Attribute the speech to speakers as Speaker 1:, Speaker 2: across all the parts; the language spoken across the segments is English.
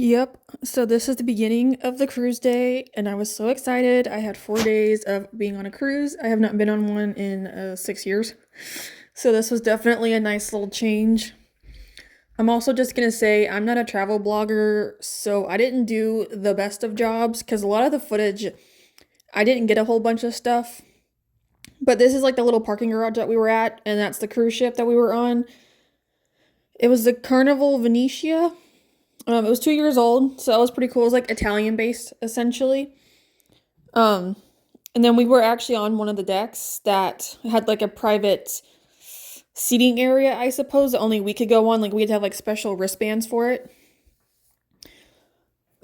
Speaker 1: Yep. So this is the beginning of the cruise day, and I was so excited. I had 4 days of being on a cruise. I have not been on one in 6 years. So this was definitely a nice little change. I'm also just gonna say I'm not a travel blogger, so I didn't do the best of jobs because a lot of the footage, I didn't get a whole bunch of stuff. But this is like the little parking garage that we were at, and that's the cruise ship that we were on. It was the Carnival Venetia. It was 2 years old, so that was pretty cool. It was like Italian based essentially. Um, and then we were actually on one of the decks that had like a private seating area, I suppose, that only we could go on. Like we had to have like special wristbands for it.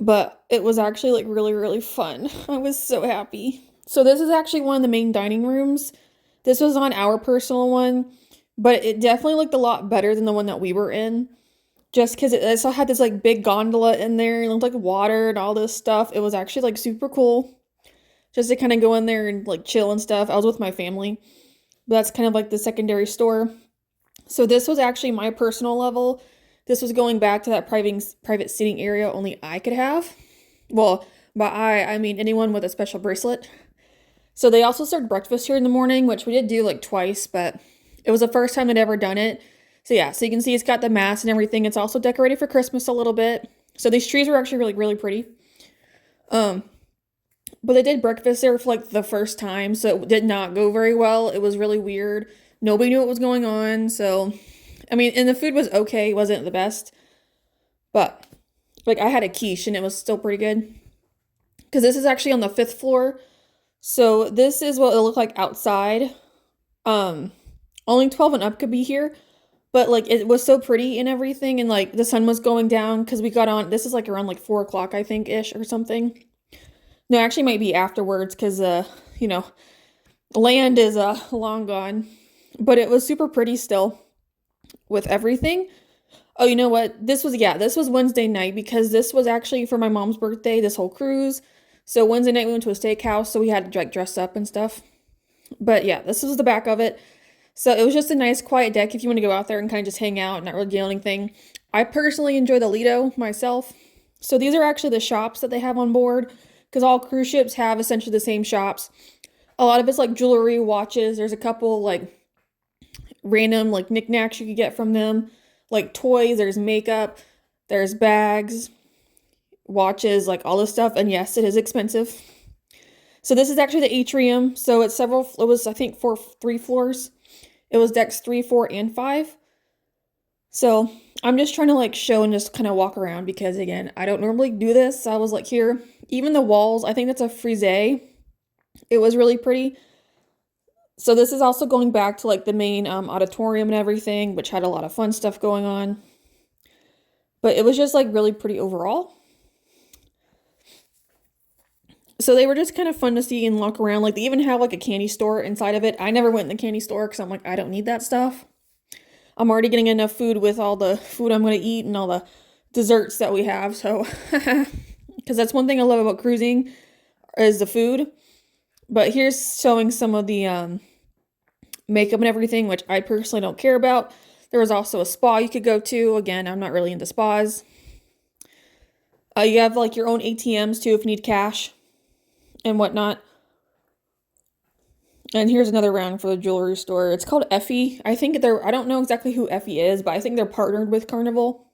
Speaker 1: But it was actually like really, really fun. I was so happy. So this is actually one of the main dining rooms. This was on our personal one, but it definitely looked a lot better than the one that we were in. Just because it also had this like big gondola in there and it looked like water and all this stuff. It was actually like super cool just to kind of go in there and like chill and stuff. I was with my family, but that's kind of like the secondary store. So this was actually my personal level. This was going back to that private seating area only I could have. Well, by I mean anyone with a special bracelet. So they also served breakfast here in the morning, which we did do like twice, but it was the first time I'd ever done it. So yeah, so you can see it's got the mast and everything. It's also decorated for Christmas a little bit. So these trees were actually really, really pretty. Um, but they did breakfast there for like the first time, so it did not go very well. It was really weird. Nobody knew what was going on. So, I mean, and the food was okay. It wasn't the best, but like I had a quiche and it was still pretty good. Because this is actually on the fifth floor. So this is what it looked like outside. Um, Only 12 and up could be here, but like it was so pretty and everything, and like the sun was going down because we got on. This is like around like 4 o'clock, I think, ish or something. No, actually, might be afterwards because you know, land is long gone, but it was super pretty still with everything. Oh, you know what? This was Wednesday night because this was actually for my mom's birthday. This whole cruise. So Wednesday night we went to a steakhouse, so we had to like dress up and stuff. But yeah, this was the back of it. So it was just a nice quiet deck if you want to go out there and kind of just hang out and not really do anything. I personally enjoy the Lido myself. So these are actually the shops that they have on board because all cruise ships have essentially the same shops. A lot of it's like jewelry, watches. There's a couple like random like knickknacks you could get from them, like toys, there's makeup, there's bags, watches, like all this stuff. And yes, it is expensive. So this is actually the atrium. So it was I think three floors. It was decks 3, 4, and 5. So I'm just trying to like show and just kind of walk around because again, I don't normally do this. I was like here, even the walls, I think that's a frise. It was really pretty. So this is also going back to like the main auditorium and everything, which had a lot of fun stuff going on. But it was just like really pretty overall. So they were just kind of fun to see and walk around. Like they even have like a candy store inside of it. I never went in the candy store because I'm like, I don't need that stuff. I'm already getting enough food with all the food I'm going to eat and all the desserts that we have. So, because that's one thing I love about cruising is the food. But here's showing some of the makeup and everything, which I personally don't care about. There was also a spa you could go to. Again, I'm not really into spas. You have like your own ATMs too if you need cash and whatnot. And here's another round for the jewelry store. It's called Effie. I don't know exactly who Effie is, but I think they're partnered with Carnival.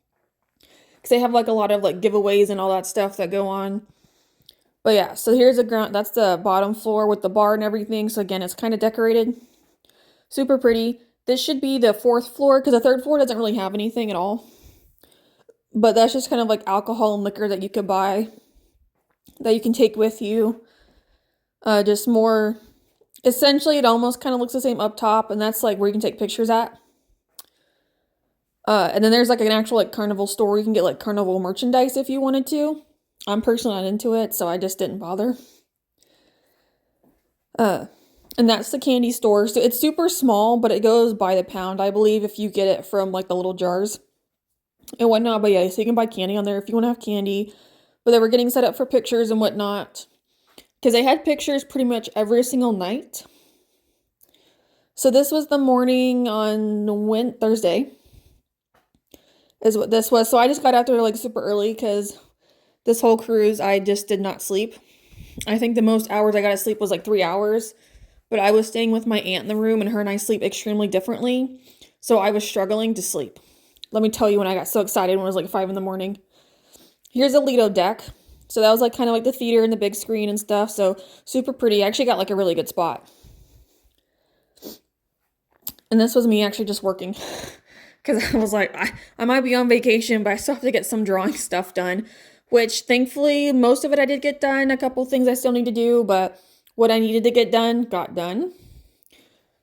Speaker 1: Because they have like a lot of like giveaways and all that stuff that go on. But yeah, so here's the ground. That's the bottom floor with the bar and everything. So again, it's kind of decorated. Super pretty. This should be the fourth floor because the third floor doesn't really have anything at all. But that's just kind of like alcohol and liquor that you could buy, that you can take with you. Just more, essentially it almost kind of looks the same up top, and that's like where you can take pictures at. And then there's like an actual like carnival store. You can get like carnival merchandise if you wanted to. I'm personally not into it, so I just didn't bother. And that's the candy store. So it's super small, but it goes by the pound, I believe, if you get it from like the little jars and whatnot. But yeah, so you can buy candy on there if you want to have candy. But they were getting set up for pictures and whatnot. Because they had pictures pretty much every single night. So this was the morning on Thursday. Is what this was. So I just got out there like super early because This whole cruise, I just did not sleep. I think the most hours I got to sleep was like 3 hours, but I was staying with my aunt in the room, and her and I sleep extremely differently. So I was struggling to sleep. Let me tell you when I got so excited when it was like 5 in the morning. Here's a Lido deck. So that was like kind of like the theater and the big screen and stuff. So super pretty. I actually got like a really good spot. And this was me actually just working. Because I was like, I might be on vacation, but I still have to get some drawing stuff done. Which thankfully, most of it I did get done. A couple things I still need to do, but what I needed to get done, got done.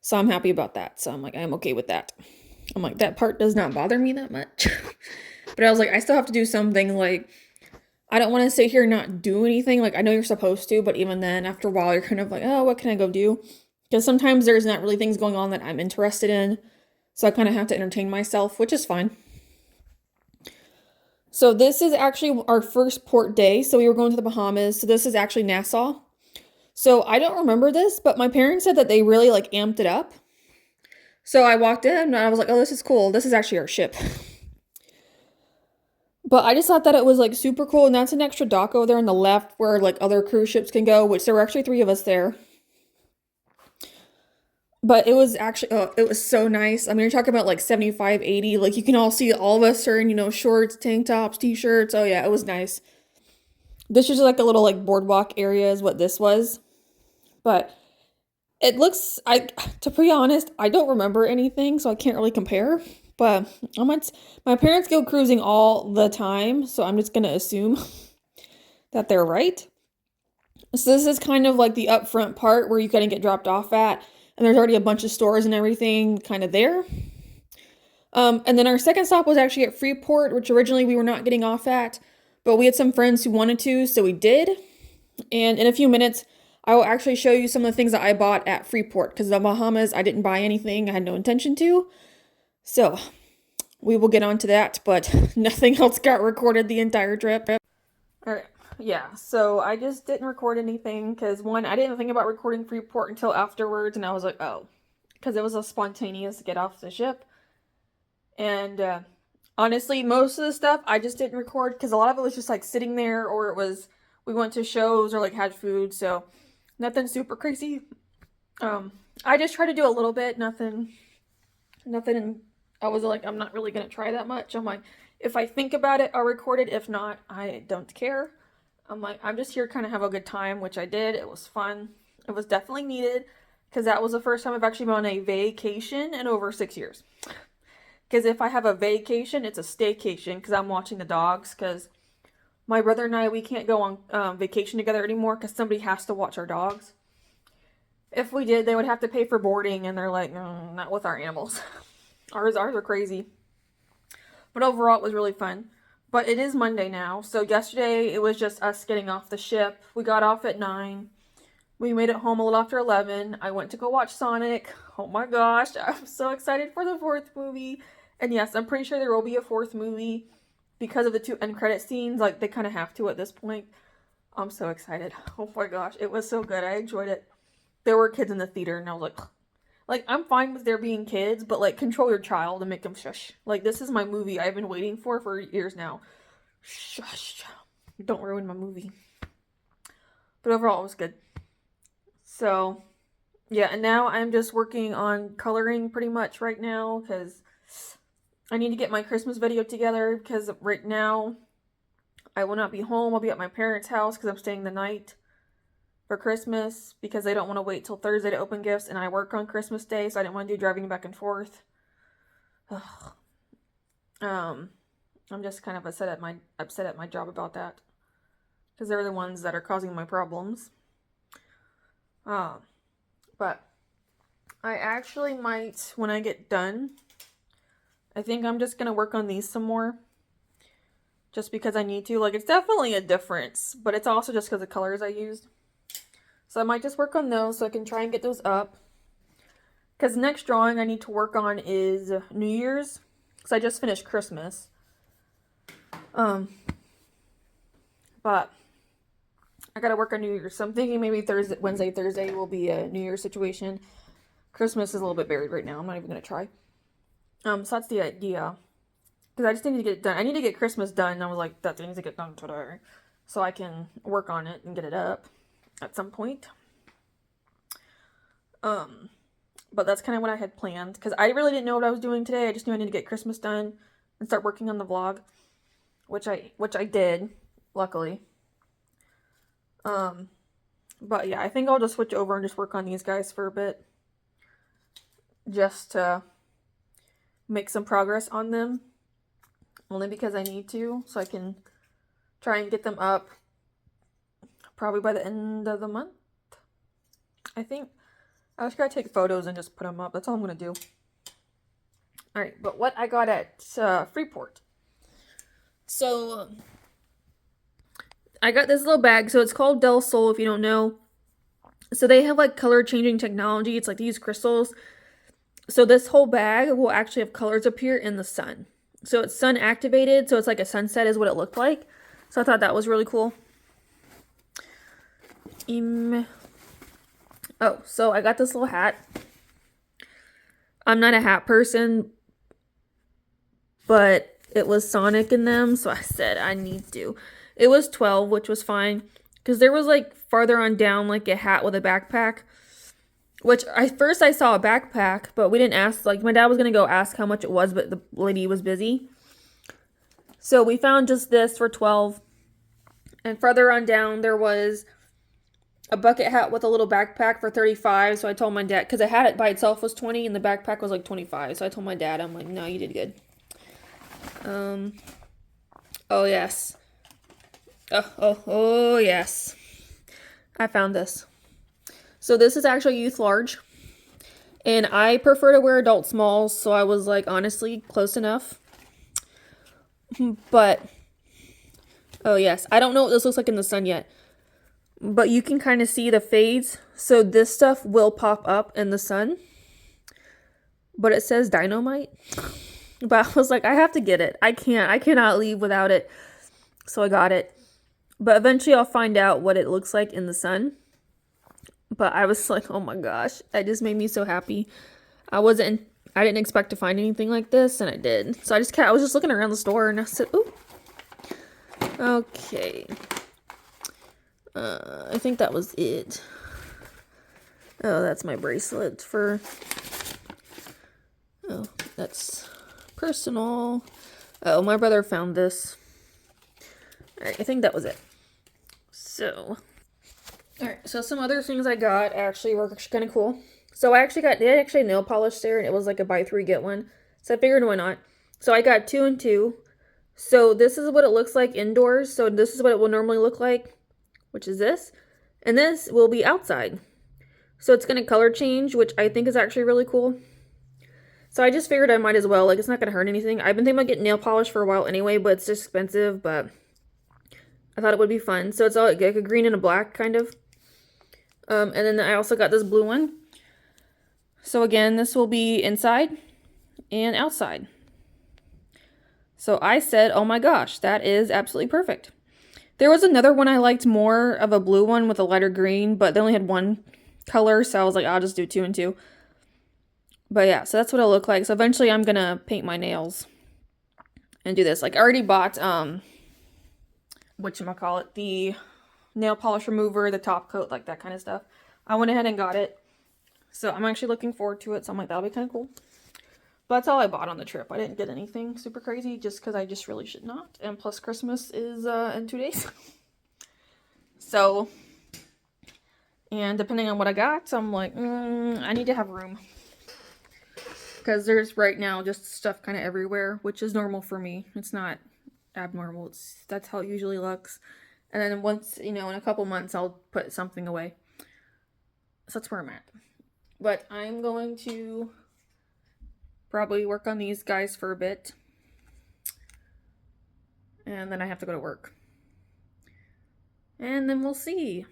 Speaker 1: So I'm happy about that. So I'm like, I'm okay with that. I'm like, that part does not bother me that much. But I was like, I still have to do something. Like, I don't want to sit here and not do anything. Like, I know you're supposed to, but even then, after a while, you're kind of like, oh, what can I go do? Because sometimes there's not really things going on that I'm interested in. So I kind of have to entertain myself, which is fine. So this is actually our first port day. So we were going to the Bahamas. So this is actually Nassau. So I don't remember this, but my parents said that they really like amped it up. So I walked in and I was like, oh, this is cool. This is actually our ship. But I just thought that it was like super cool. And that's an extra dock over there on the left where like other cruise ships can go, which there were actually 3 of us there. But it was actually, oh, it was so nice. I mean, you're talking about like 75, 80. Like you can all see all of us are in, shorts, tank tops, t-shirts. Oh yeah, it was nice. This is like a little like boardwalk area is what this was. But it looks, to be honest, I don't remember anything, so I can't really compare. But my parents go cruising all the time, so I'm just gonna assume that they're right. So this is kind of like the upfront part where you kind of get dropped off at, and there's already a bunch of stores and everything kind of there. And then our second stop was actually at Freeport, which originally we were not getting off at, but we had some friends who wanted to, so we did. And in a few minutes, I will actually show you some of the things that I bought at Freeport, because the Bahamas, I didn't buy anything. I had no intention to. So we will get on to that, but nothing else got recorded the entire trip. All right. Yeah, so I just didn't record anything because one, I didn't think about recording Freeport until afterwards, and I was like, oh, because it was a spontaneous get off the ship. And honestly, most of the stuff I just didn't record because a lot of it was just like sitting there, or it was we went to shows or like had food, so nothing super crazy. I just tried to do a little bit, nothing. I was like, I'm not really gonna try that much. I'm like, if I think about it, I'll record it. If not, I don't care. I'm like, I'm just here to kind of have a good time, which I did. It was fun. It was definitely needed because that was the first time I've actually been on a vacation in over 6 years. Because if I have a vacation, it's a staycation because I'm watching the dogs. Because my brother and I, we can't go on vacation together anymore because somebody has to watch our dogs. If we did, they would have to pay for boarding, and they're like, not with our animals. Ours are crazy. But overall, it was really fun. But it is Monday now, so yesterday it was just us getting off the ship. We got off at 9. We made it home a little after 11. I went to go watch Sonic. Oh my gosh, I'm so excited for the 4th movie. And yes, I'm pretty sure there will be a 4th movie because of the 2 end credit scenes. Like, they kind of have to at this point. I'm so excited. Oh my gosh, it was so good. I enjoyed it. There were kids in the theater, and I was like, I'm fine with there being kids, but like, control your child and make them shush. Like, this is my movie I've been waiting for years now. Shush. Don't ruin my movie. But overall, it was good. So, yeah, and now I'm just working on coloring pretty much right now because I need to get my Christmas video together because right now I will not be home. I'll be at my parents' house because I'm staying the night for Christmas because they don't want to wait till Thursday to open gifts, and I work on Christmas Day, so I didn't want to do driving back and forth. I'm just kind of upset at my job about that because they're the ones that are causing my problems. But I actually might, when I get done, I think I'm just gonna work on these some more. Just because I need to. Like, it's definitely a difference, but it's also just because of the colors I used. So I might just work on those so I can try and get those up. Because the next drawing I need to work on is New Year's. Because I just finished Christmas. But I gotta work on New Year's. So I'm thinking maybe Wednesday, Thursday will be a New Year's situation. Christmas is a little bit buried right now. I'm not even gonna try. So that's the idea. Because I just need to get it done. I need to get Christmas done. And I was like, that needs to get done today. so I can work on it and get it up at some point. But that's kind of what I had planned, because I really didn't know what I was doing today. I just knew I needed to get Christmas done and start working on the vlog, which I did, luckily. But yeah, I think I'll just switch over and just work on these guys for a bit, just to make some progress on them, only because I need to, so I can try and get them up probably by the end of the month, I think. I just gotta take photos and just put them up. That's all I'm gonna do. Alright, but what I got at Freeport. So, I got this little bag. So, it's called Del Sol, if you don't know. So, they have like color changing technology. It's like these crystals. So, this whole bag will actually have colors appear in the sun. So, it's sun activated. So, it's like a sunset is what it looked like. So, I thought that was really cool. Oh, so I got this little hat. I'm not a hat person, but it was Sonic in them, so I said I need to. It was 12, which was fine, because there was like farther on down like a hat with a backpack, which first I saw a backpack, but we didn't ask. Like my dad was gonna go ask how much it was, but the lady was busy. So we found just this for 12, and farther on down there was a bucket hat with a little backpack for 35. So I told my dad, because a hat by itself was 20 and the backpack was like 25. So I told my dad, I'm like, no, you did good. Oh yes. Oh yes. I found this. So this is actually youth large. And I prefer to wear adult smalls, so I was like, honestly, close enough. But, oh yes, I don't know what this looks like in the sun yet. But you can kind of see the fades. So this stuff will pop up in the sun. But it says dynamite. But I was like, I have to get it. I cannot leave without it. So I got it. But eventually I'll find out what it looks like in the sun. But I was like, oh my gosh. That just made me so happy. I didn't expect to find anything like this, and I did. So I was just looking around the store, and I said, ooh. Okay. I think that was it. Oh, that's my bracelet for... Oh, that's personal. Oh, my brother found this. Alright, I think that was it. So... Alright, so some other things I got actually were kind of cool. So they had nail polish there, and it was like a buy 3 get one. So I figured why not. So I got 2 and 2. So this is what it looks like indoors. So this is what it will normally look like, which is this. And this will be outside. So it's going to color change, which I think is actually really cool. So I just figured I might as well. Like, it's not going to hurt anything. I've been thinking about getting nail polish for a while anyway, but it's just expensive. But I thought it would be fun. So it's all like a green and a black, kind of. And then I also got this blue one. So again, this will be inside and outside. So I said, oh my gosh, that is absolutely perfect. There was another one I liked more of, a blue one with a lighter green, but they only had one color, so I was like, I'll just do 2 and 2. But yeah, so that's what it'll look like. So eventually I'm gonna paint my nails and do this. Like, I already bought, whatchamacallit, the nail polish remover, the top coat, like that kind of stuff. I went ahead and got it. So I'm actually looking forward to it. So I'm like, that'll be kind of cool. But that's all I bought on the trip. I didn't get anything super crazy just because I just really should not. And plus Christmas is in 2 days. So, and depending on what I got, I'm like, I need to have room. Because there's right now just stuff kind of everywhere, which is normal for me. It's not abnormal. That's how it usually looks. And then once, in a couple months, I'll put something away. So that's where I'm at. But I'm going to probably work on these guys for a bit. And then I have to go to work. And then we'll see.